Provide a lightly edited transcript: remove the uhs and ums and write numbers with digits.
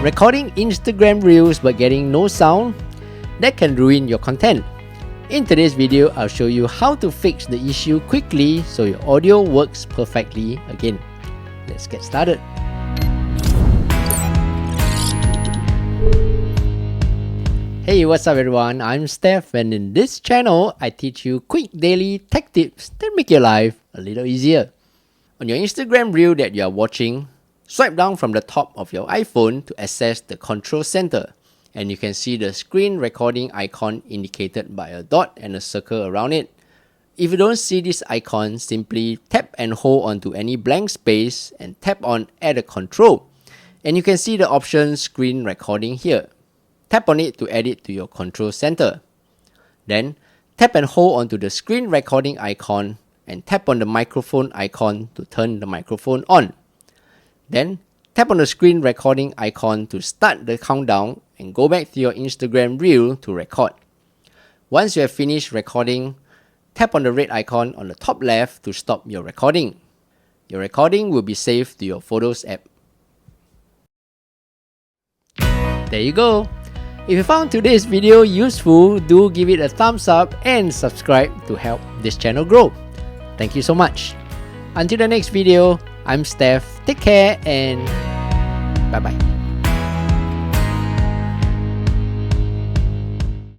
Recording Instagram Reels but getting no sound? That can ruin your content. In today's video, I'll show you how to fix the issue quickly so your audio works perfectly again. Let's get started. Hey, what's up everyone? I'm Steph, and in this channel, I teach you quick daily tech tips that make your life a little easier. On your Instagram Reel that you are watching, swipe down from the top of your iPhone to access the control center, and you can see the screen recording icon indicated by a dot and a circle around it. If you don't see this icon, simply tap and hold onto any blank space and tap on Add a Control, and you can see the option Screen Recording here. Tap on it to add it to your control center. Then, tap and hold onto the screen recording icon and tap on the microphone icon to turn the microphone on. Then, tap on the screen recording icon to start the countdown and go back to your Instagram Reel to record. Once you have finished recording, tap on the red icon on the top left to stop your recording. Your recording will be saved to your Photos app. There you go! If you found today's video useful, do give it a thumbs up and subscribe to help this channel grow. Thank you so much. Until the next video, I'm Steph. Take care and bye-bye.